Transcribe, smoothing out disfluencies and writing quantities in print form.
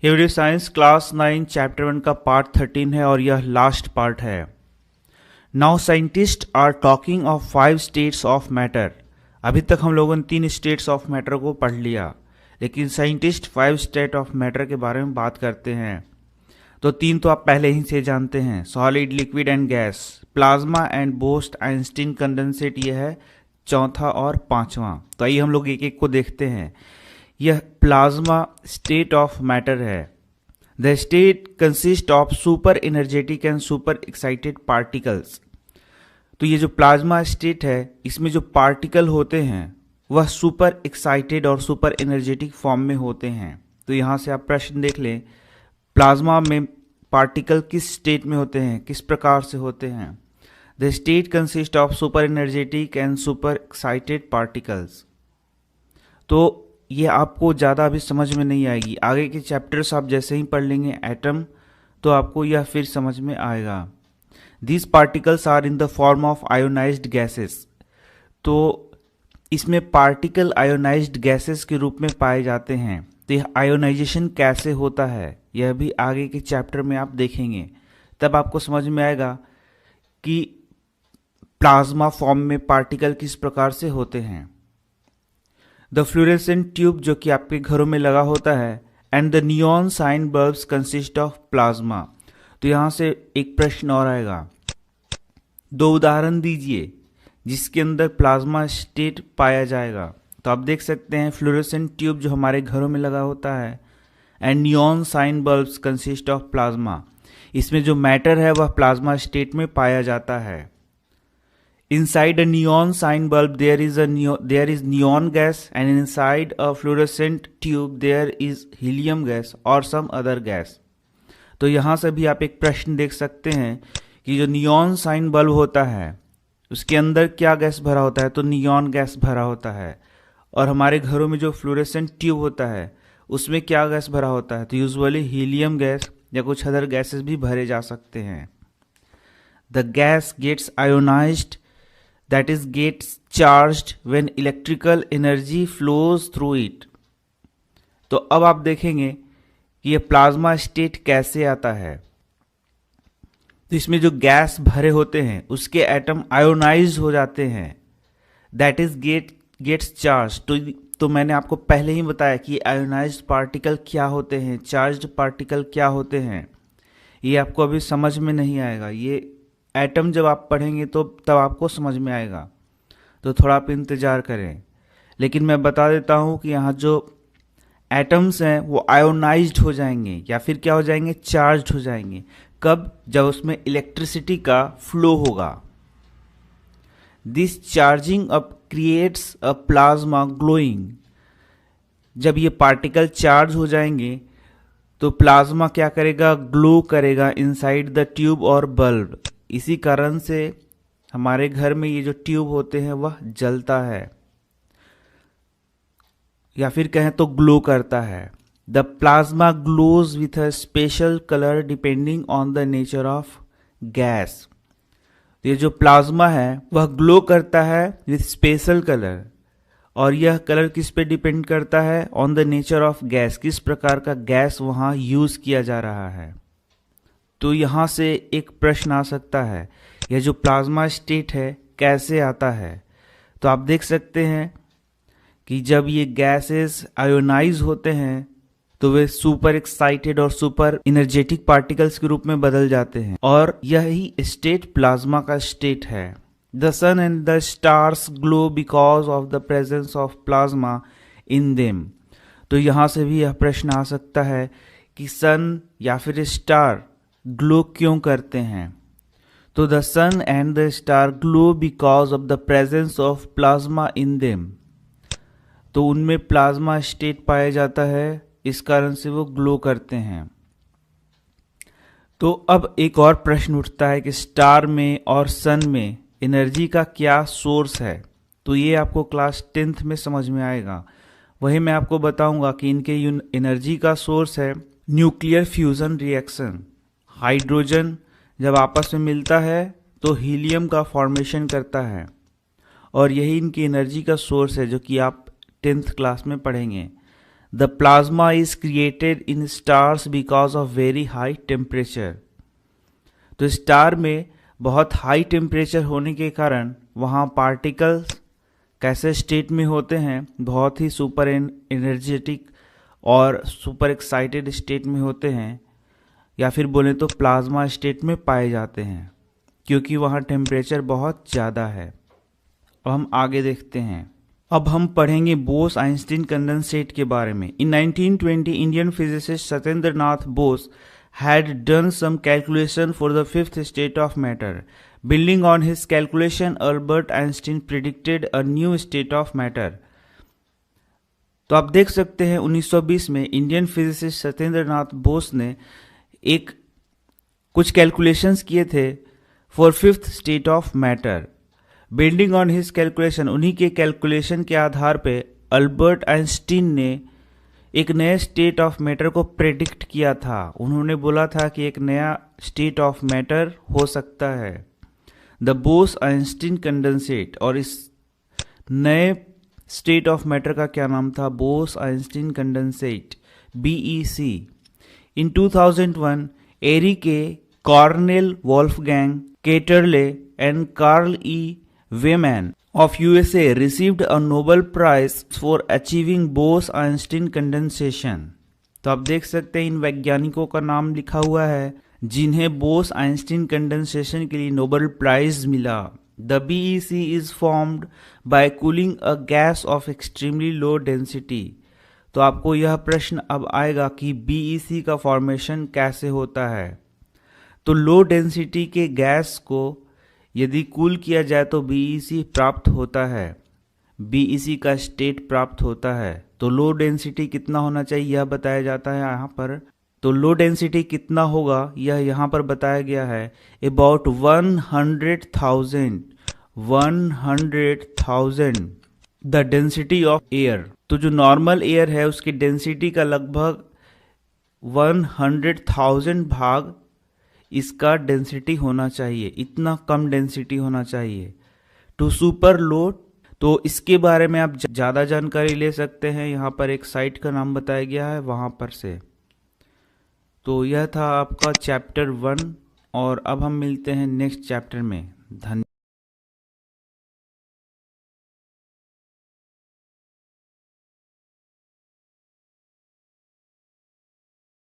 ये video science class 9 chapter 1 का part 13 है और यह लास्ट पार्ट है। Now scientist are talking of 5 states of matter. अभी तक हम लोगों ने 3 स्टेट्स ऑफ मैटर को पढ़ लिया, लेकिन साइंटिस्ट 5 स्टेट ऑफ मैटर के बारे में बात करते हैं। तो 3 तो आप पहले ही से जानते हैं, solid, liquid and gas, plasma and boast Einstein condensate. ये है चौथा और पांचवा। तो आइए हम लोग एक एक को देखते हैं। यह प्लाज्मा स्टेट ऑफ मैटर है। The state consist of super energetic and super excited particles. तो ये जो प्लाज्मा स्टेट है, इसमें जो पार्टिकल होते हैं वह सुपर एक्साइटेड और सुपर एनर्जेटिक फॉर्म में होते हैं। तो यहाँ से आप प्रश्न देख लें, प्लाज्मा में पार्टिकल किस स्टेट में होते हैं, किस प्रकार से होते हैं। The state consist of super energetic and super excited particles. तो ये आपको ज़्यादा अभी समझ में नहीं आएगी, आगे के चैप्टर्स आप जैसे ही पढ़ लेंगे एटम, तो आपको यह फिर समझ में आएगा। These particles are in the form of ionized gases. तो इसमें पार्टिकल आयोनाइज्ड गैसेस के रूप में पाए जाते हैं। तो यह आयोनाइजेशन कैसे होता है, यह भी आगे के चैप्टर में आप देखेंगे, तब आपको समझ में आएगा कि प्लाज्मा फॉर्म में पार्टिकल किस प्रकार से होते हैं। द फ्लोरेसेंट ट्यूब जो कि आपके घरों में लगा होता है, and the neon sign bulbs consist of plasma. तो यहाँ से एक प्रश्न और आएगा, 2 उदाहरण दीजिए जिसके अंदर प्लाज्मा स्टेट पाया जाएगा। तो आप देख सकते हैं फ्लोरेसेंट ट्यूब जो हमारे घरों में लगा होता है, and neon sign bulbs consist of plasma. इसमें जो मैटर है वह प्लाज्मा स्टेट में पाया जाता है। Inside a neon sign bulb there is neon gas, and inside a fluorescent tube there is helium gas or some other gas। तो यहाँ से भी आप एक प्रश्न देख सकते हैं कि जो नियॉन साइन बल्ब होता है उसके अंदर क्या गैस भरा होता है, तो नियॉन गैस भरा होता है। और हमारे घरों में जो फ्लोरेसेंट ट्यूब होता है उसमें क्या गैस भरा होता है, तो यूजुअली हीलियम गैस या कुछ अदर गैसेस भी भरे जा सकते हैं। The gas gets ionized, that is gets charged when electrical energy flows through it। तो अब आप देखेंगे कि ये प्लाज्मा स्टेट कैसे आता है। तो इसमें जो गैस भरे होते हैं उसके एटम आयोनाइज हो जाते हैं, दैट इज गेट्स चार्ज। तो मैंने आपको पहले ही बताया कि आयोनाइज्ड पार्टिकल क्या होते हैं, चार्ज्ड पार्टिकल क्या होते हैं। ये आपको अभी समझ में नहीं आएगा, ये एटम जब आप पढ़ेंगे तो तब आपको समझ में आएगा। तो थोड़ा आप इंतज़ार करें। लेकिन मैं बता देता हूँ कि यहाँ जो एटम्स हैं वो आयोनाइज्ड हो जाएंगे या फिर क्या हो जाएंगे, चार्ज्ड हो जाएंगे। कब? जब उसमें इलेक्ट्रिसिटी का फ्लो होगा। This charging up creates a plasma glowing. जब ये पार्टिकल चार्ज हो जाएंगे तो प्लाज्मा क्या करेगा, ग्लो करेगा इनसाइड द ट्यूब और बल्ब। इसी कारण से हमारे घर में ये जो ट्यूब होते हैं वह जलता है, या फिर कहें तो ग्लो करता है। The plasma glows with a special colour depending on the nature of gas. ये जो प्लाज्मा है वह ग्लो करता है विथ स्पेशल कलर, और यह कलर किस पे डिपेंड करता है, on the nature of gas, किस प्रकार का गैस वहाँ यूज किया जा रहा है। तो यहाँ से एक प्रश्न आ सकता है, यह जो प्लाज्मा स्टेट है कैसे आता है। तो आप देख सकते हैं कि जब ये गैसेस आयोनाइज होते हैं तो वे सुपर एक्साइटेड और सुपर एनर्जेटिक पार्टिकल्स के रूप में बदल जाते हैं, और यही स्टेट प्लाज्मा का स्टेट है। The sun and the stars glow because of the presence of plasma in them. तो यहाँ से भी यह प्रश्न आ सकता है कि सन या फिर स्टार ग्लो क्यों करते हैं। तो the sun and the star glow because of the presence of plasma in them. तो उनमें प्लाज्मा स्टेट पाया जाता है, इस कारण से वो ग्लो करते हैं। तो अब एक और प्रश्न उठता है कि स्टार में और सन में एनर्जी का क्या सोर्स है। तो ये आपको क्लास 10th में समझ में आएगा। वही मैं आपको बताऊंगा कि इनके एनर्जी का सोर्स है न्यूक्लियर फ्यूजन रिएक्शन। हाइड्रोजन जब आपस में मिलता है तो हीलियम का फॉर्मेशन करता है, और यही इनकी एनर्जी का सोर्स है जो कि आप 10th क्लास में पढ़ेंगे। The plasma is created in stars because of very high temperature. तो स्टार में बहुत हाई टेम्परेचर होने के कारण वहाँ पार्टिकल्स कैसे स्टेट में होते हैं, बहुत ही सुपर एनर्जेटिक और सुपर एक्साइटेड स्टेट में होते हैं, या फिर बोले तो प्लाज्मा स्टेट में पाए जाते हैं, क्योंकि वहाँ टेम्परेचर बहुत ज़्यादा है। अब हम आगे देखते हैं। अब हम पढ़ेंगे बोस आइंस्टीन कंडेंसेट के बारे में। इन 1920 Indian physicist Satyendra Nath Bose had done some calculation for the fifth state of matter. Building on his calculation, Albert Einstein predicted a new state of matter. तो आप देख सकते हैं 1920 में इंडियन फिजिसिस्ट सत्येंद्र नाथ बोस ने कुछ कैलकुलेशंस किए थे for fifth state of matter. Building on his calculation, उन्हीं के कैलकुलेशन के आधार पे अल्बर्ट आइंस्टीन ने एक नए स्टेट ऑफ मैटर को प्रेडिक्ट किया था। उन्होंने बोला था कि एक नया स्टेट ऑफ मैटर हो सकता है, द बोस आइंस्टीन कंडेंसेट। और इस नए स्टेट ऑफ मैटर का क्या नाम था? Bose Einstein condensate, BEC। In 2001 Eric, Cornell Wolfgang Ketterle and Carl E. Wieman of USA received a Nobel Prize for achieving Bose-Einstein condensation। तो आप देख सकते हैं इन वैज्ञानिकों का नाम लिखा हुआ है जिन्हें बोस आइंस्टीन कंडेंसेशन के लिए नोबेल प्राइज मिला। The BEC is formed by cooling a gas off extremely low density. तो आपको यह प्रश्न अब आएगा कि BEC का फॉर्मेशन कैसे होता है। तो लो डेंसिटी के गैस को यदि कूल किया जाए तो BEC प्राप्त होता है, BEC का स्टेट प्राप्त होता है। तो लो डेंसिटी कितना होना चाहिए यह बताया जाता है यहाँ पर। तो लो डेंसिटी कितना होगा यह यहाँ पर बताया गया है, about 100,000 the density of air. तो जो नॉर्मल एयर है उसकी डेंसिटी का लगभग 100,000 भाग इसका डेंसिटी होना चाहिए, इतना कम डेंसिटी होना चाहिए टू सुपर लो। तो इसके बारे में आप ज़्यादा जानकारी ले सकते हैं, यहाँ पर एक साइट का नाम बताया गया है वहाँ पर से। तो यह था आपका चैप्टर 1 और अब हम मिलते हैं नेक्स्ट चैप्टर में। धन्यवाद।